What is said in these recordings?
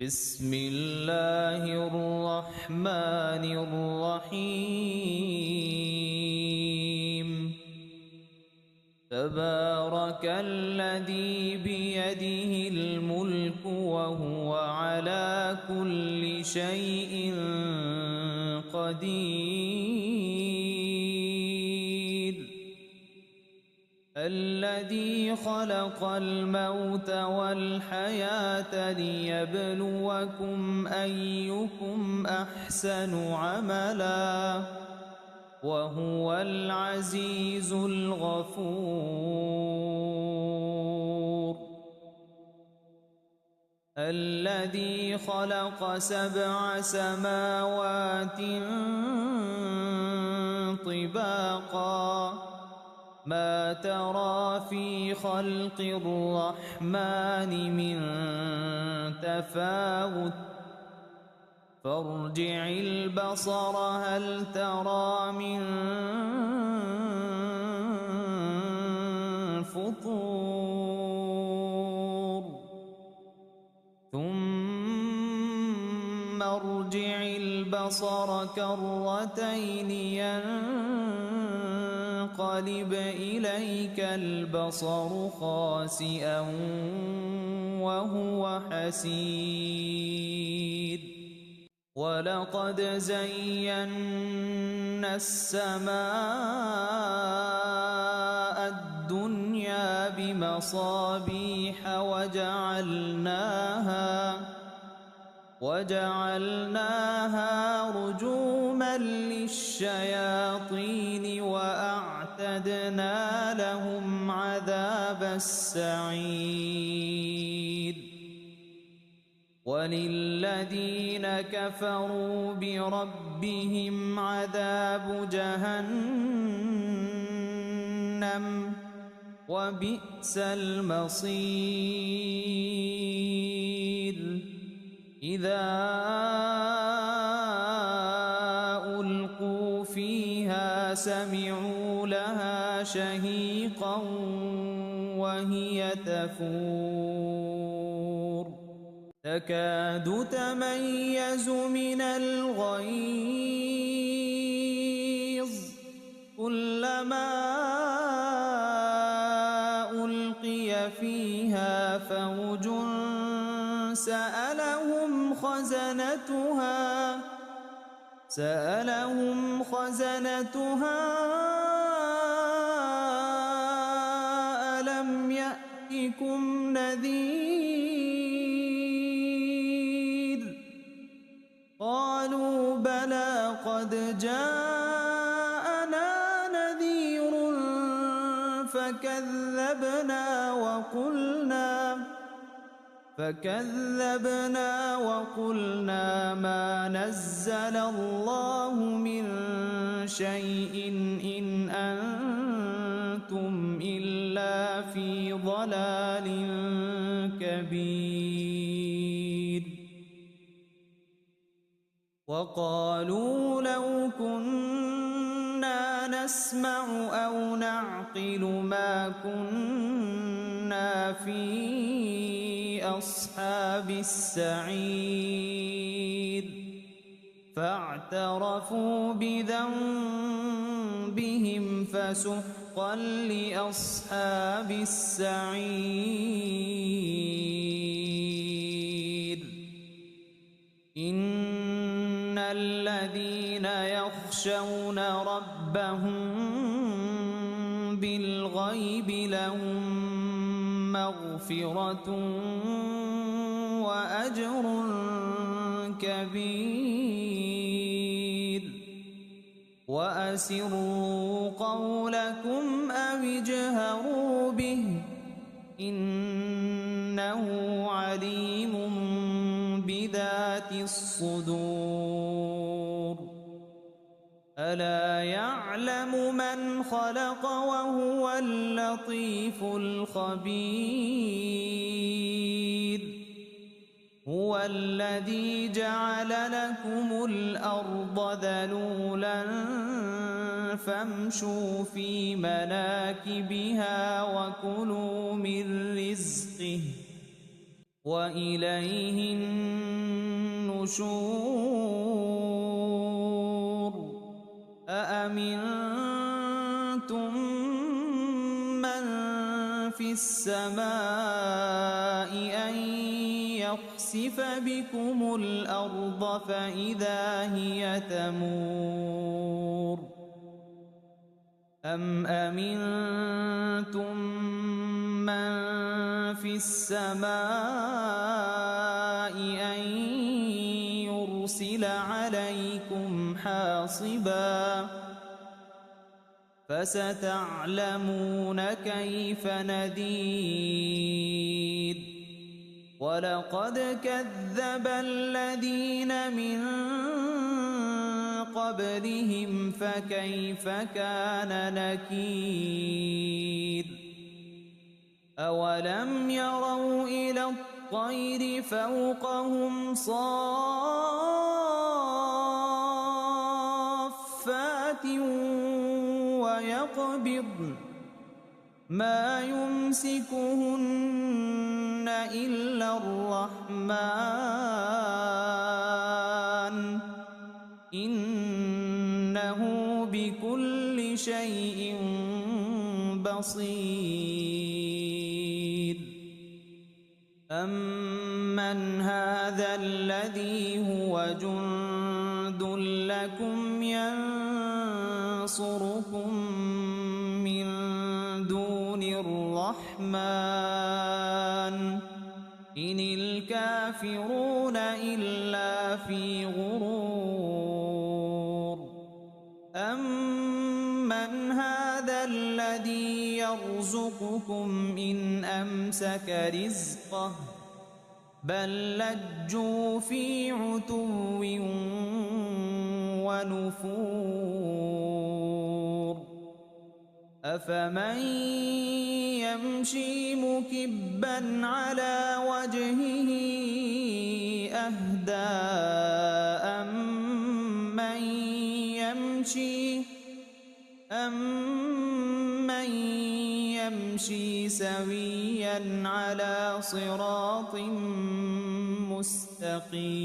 بسم الله الرحمن الرحيم تبارك الذي بيده الملك وهو على كل شيء قدير الذي خلق الموت والحياة ليبلوكم أيكم أحسن عملا وهو العزيز الغفور الذي خلق 7 سماوات طباقا ما ترى في خلق الرحمن من تفاوت فارجع البصر هل ترى من فطور ثم ارجع البصر كرتين ينقلب إليك البصر خاسئا وهو حسير ولقد زينا السماء الدنيا بمصابيح وجعلناها رجوما للشياطين وأعتدنا لهم عذاب السعير وللذين كفروا بربهم عذاب جهنم وبئس المصير إذا ألقوا فيها سمعوا لها شهيقا وهي تفور تكاد تميز من الغيظ كلما ألقي فيها فوج سألهم خزنتها ألم يأتكم نذير قالوا بلى قد جاءنا نذير فكذبنا وقلنا ما نزل الله من شيء إن أنتم إلا في ضلال كبير وقالوا لو كنا نسمع أو نعقل ما كنا في أصحاب السعير فاعترفوا بذنبهم فسحقا لأصحاب السعير إن الذين يخشون ربهم بالغيب لهم مغفرة وأجر كبير وأسروا قولكم أو اجهروا به إنه عليم بذات الصدور ألا يعلم من خلق وهو اللطيف الخبير هو الذي جعل لكم الأرض ذلولا فامشوا في مناكبها وكلوا من رزقه وإليه النشور النشور أأمنتم من في السماء أن يخسف بكم الأرض فإذا هي تمور أم أمنتم من في السماء أن يرسل عليكم حاصبا فستعلمون كيف نذير ولقد كذب الذين من قبلهم فكيف كان نكير أولم يروا إلى الطير فوقهم صافات ويقبضن ما يمسكهن إلا الرحمن إنه بكل شيء بصير أمن هذا الذي هو جند لكم ينصركم من دون الرحمن إن الكافرون إلا في غرور أمن هذا الذي يرزقكم إن أمسك رزقه بل لجوا في عتو ونفور أفمن يمشي مكبا على وجهه أهدى أمن يمشي سويا على صراط مستقيم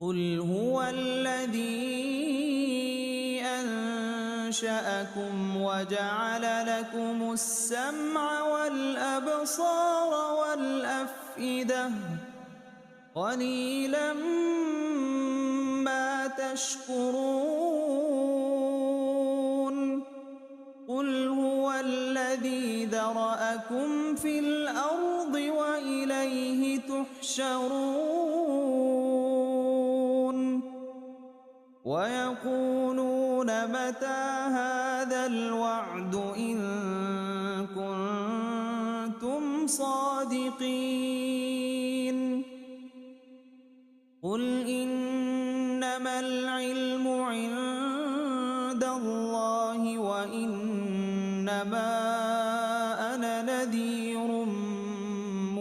قل هو الذي أنشأكم وجعل لكم السمع والأبصار والأفئدة قليلا ما تشكرون قل هو الذي ذرأكم في الأرض وإليه تحشرون ويقولون متى هذا الوعد إن كنتم صادقين قل إنما العلم عند الله وإنما أنا نذير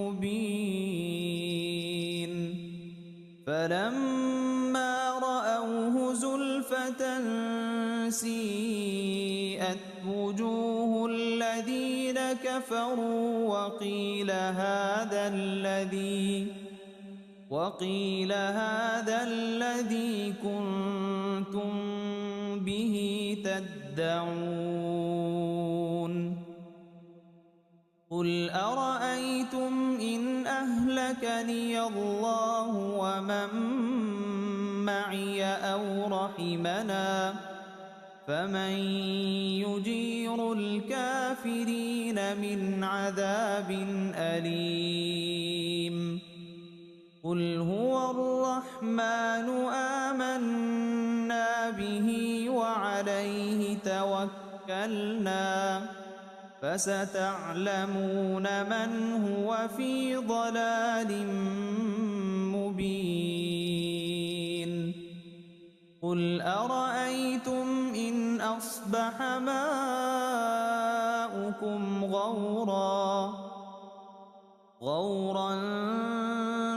مبين فلما رأوه زلفة سيئت وجوه الذين كفروا وقيل هذا الذي كنتم به تدعون قل أرأيتم إن أهلكني الله ومن معي أو رحمنا فمن يجير الكافرين من عذاب أليم قل هو الرحمن آمنا به وعليه توكلنا فستعلمون من هو في ضلال مبين قل أرأيتم إن أصبح ماؤكم غورا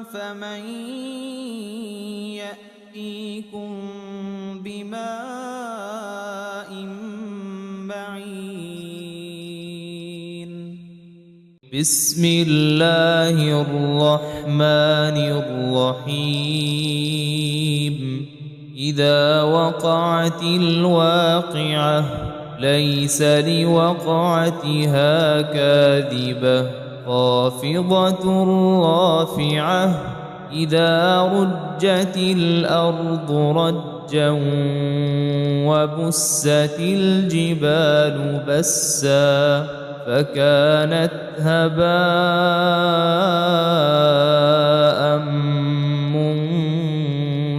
فمن يأتيكم بماء معين بسم الله الرحمن الرحيم إذا وقعت الواقعة ليس لوقعتها كاذبة خافضة رافعة إذا رجت الأرض رجا وبست الجبال بسا فكانت هباء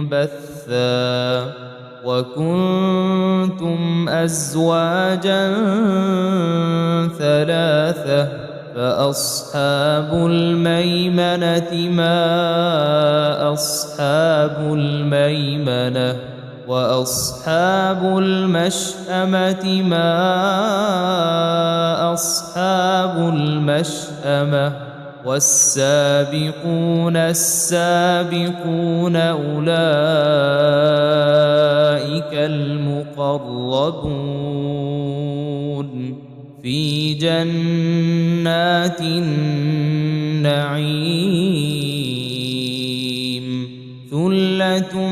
منبثا وكنتم أزواجا ثلاثة فأصحاب الميمنة ما أصحاب الميمنة وأصحاب المشأمة ما أصحاب المشأمة والسابقون السابقون أولئك المقربون في جنات النعيم ثلة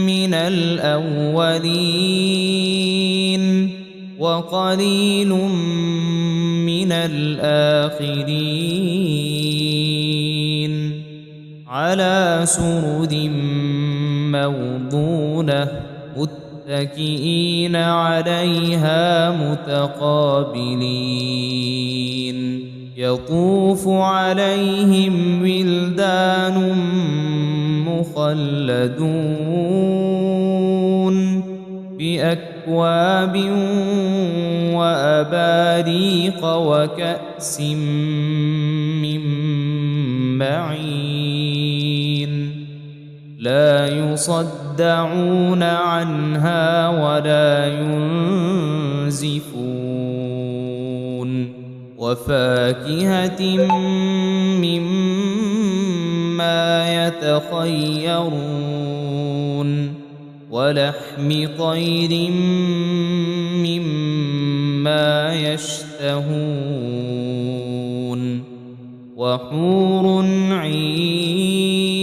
من الأولين وقليل من الآخرين على سرر موضونة متكئين عليها متقابلين يطوف عليهم ولدان مخلدون بأكواب وأباريق وكأس من معين لا يصدعون عنها ولا ينزفون وفاكهة مما يتخيرون ولحم طير مما يشتهون وحور عين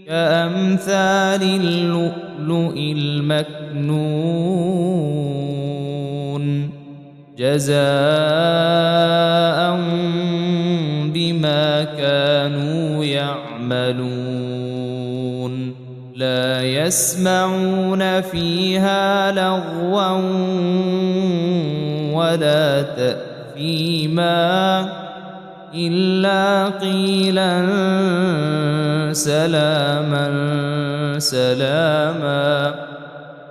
كأمثال اللؤلؤ المكنون جزاء بما كانوا يعملون لا يسمعون فيها لغوا ولا تأثيما إلا قيلا سلاما سلاما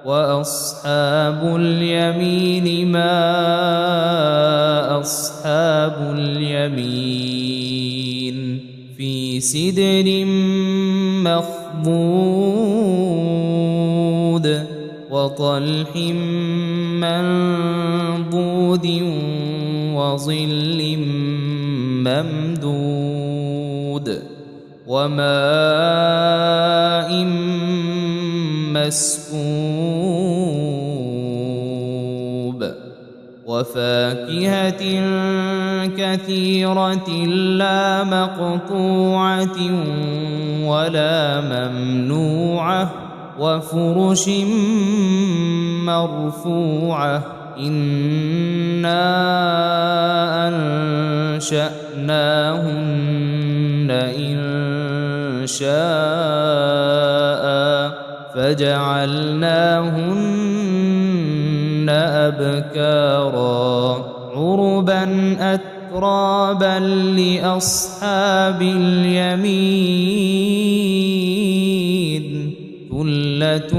وأصحاب اليمين ما أصحاب اليمين في سدر مخضود وطلح منضود وظل ممدود وماء مسكوب وفاكهة كثيرة لا مقطوعة ولا ممنوعة وفرش مرفوعة إنا أنشأناهن إن شاء فجعلناهن أبكارا عربا أترابا لأصحاب اليمين ثلة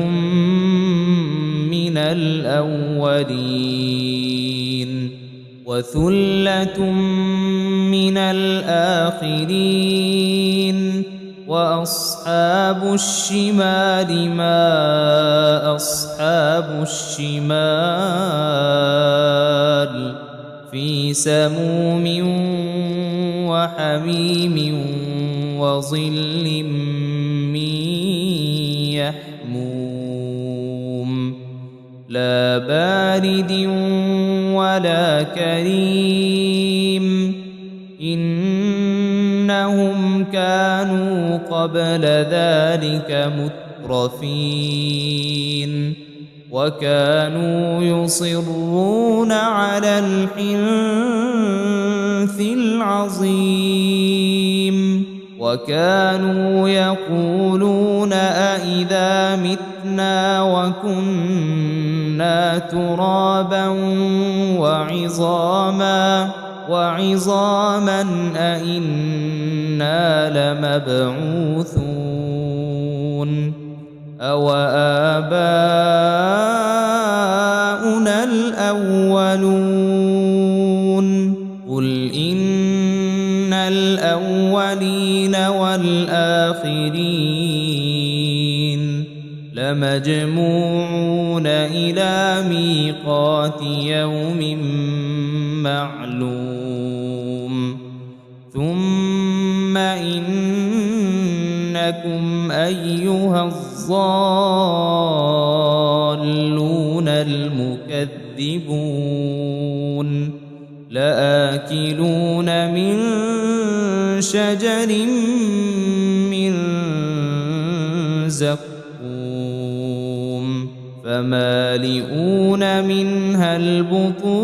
من الأولين وثلة من الآخرين وأصحاب الشمال ما أصحاب الشمال في سموم وحميم وظل من يحموم لا بارد ولا كريم إنهم كانوا قبل ذلك مترفين وكانوا يصرون على الحنث العظيم وكانوا يقولون أإذا متنا وكنا ترابا وعظاما أإنا لمبعوثون أو آباؤنا الأولون قل إن الأولين والآخرين لمجموعون إلى ميقات يوم معلوم ثم إنكم أيها الضالون المكذبون لآكلون من شجر من زقوم فمالئون منها البطون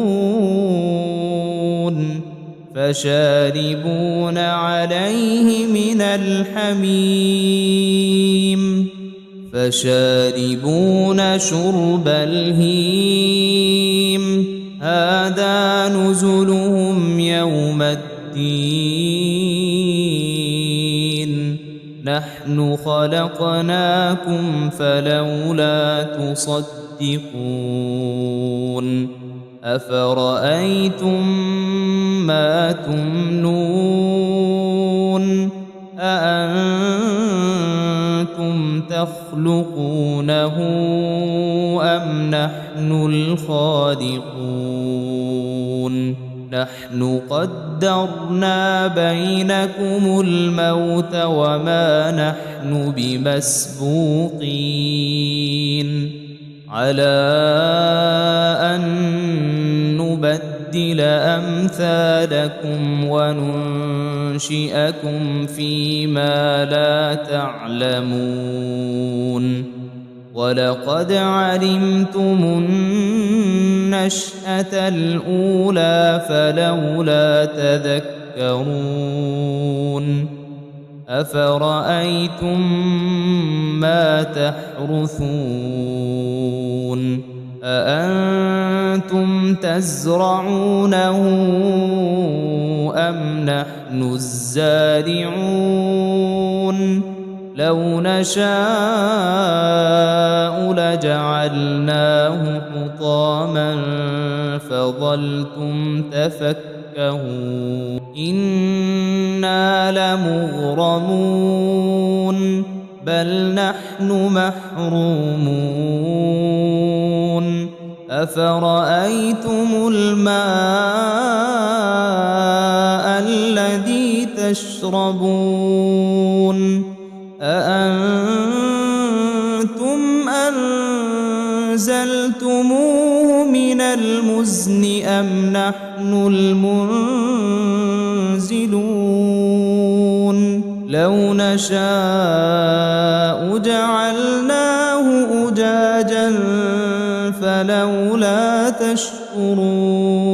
فشاربون عليه من الحميم فشاربون شرب الهيم هذا نزلهم يوم الدين نحن خلقناكم فلولا تصدقون أفرأيتم ما تمنون أأنتم تخلقونه أم نحن الخالقون نحن قدرنا بينكم الموت وما نحن بمسبوقين على أن نبدل أمثالكم وننشئكم فيما لا تعلمون ولقد علمتم النشأة الأولى فلولا تذكرون أفرأيتم ما تحرثون أأنتم تزرعونه أم نحن الزارعون لو نشاء لجعلناه حطاما فظلتم تفكهون إنا لمغرمون بل نحن محرومون أفرأيتم الماء الذي تشربون أأنتم أنزلتموه من المزن أم نحن المنزلون لو نشاء جعلناه أجاجا فلولا تشكرون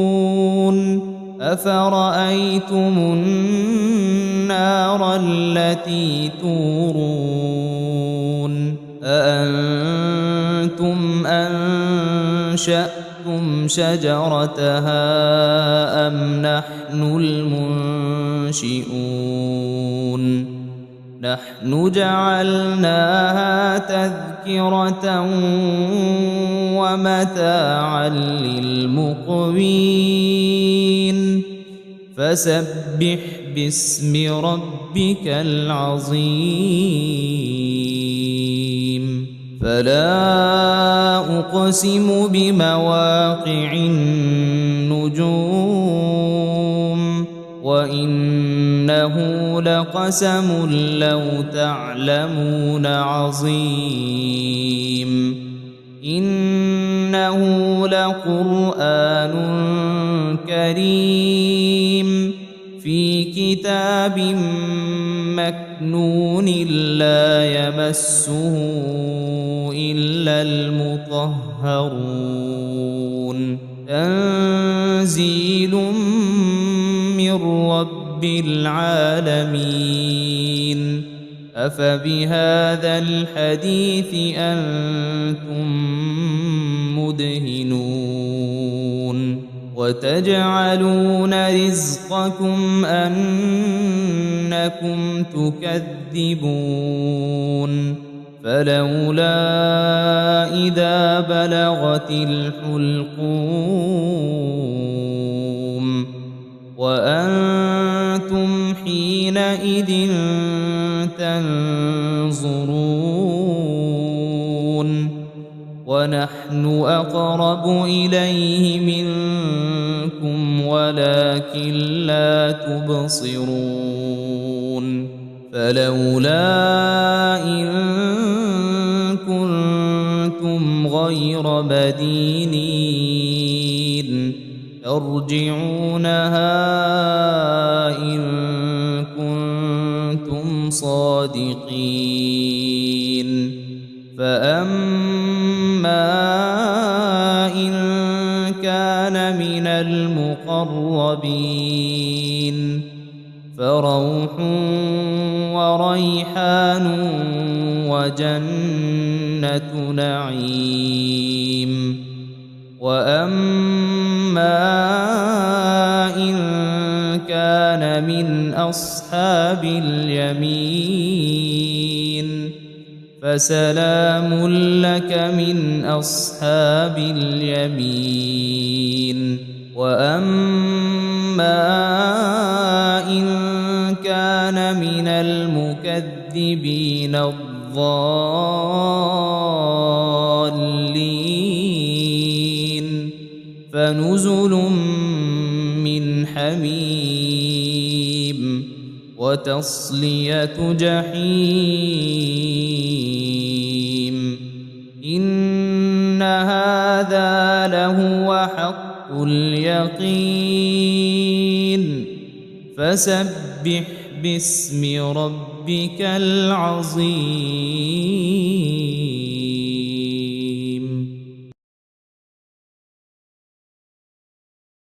أفرأيتم النار التي تورون أأنتم أنشأتم شجرتها أم نحن المنشئون نحن جعلناها تذكرة ومتاعا للمقوين فسبح باسم ربك العظيم فلا أقسم بمواقع النجوم وإنه لقسم لو تعلمون عظيم إنه إنه لقرآن كريم في كتاب مكنون لا يمسه إلا المطهرون تنزيل من رب العالمين أفبهذا الحديث أنتم مدهنون وتجعلون رزقكم أنكم تكذبون فلولا إذا بلغت الحلقوم وأنتم حينئذ تنظرون ونحن أقرب إليه منكم ولكن لا تبصرون فلولا إن كنتم غير مدينين ترجعونها إن كنتم صادقين فأما إن كان من المقربين فروح وريحان وجنة نعيم وأما إن كان من أصحاب اليمين فسلام لك من أصحاب اليمين وأما إن كان من المكذبين الضالين فنزل من حميم وتصلية جحيم إن هذا لهو حق اليقين فسبح باسم ربك العظيم.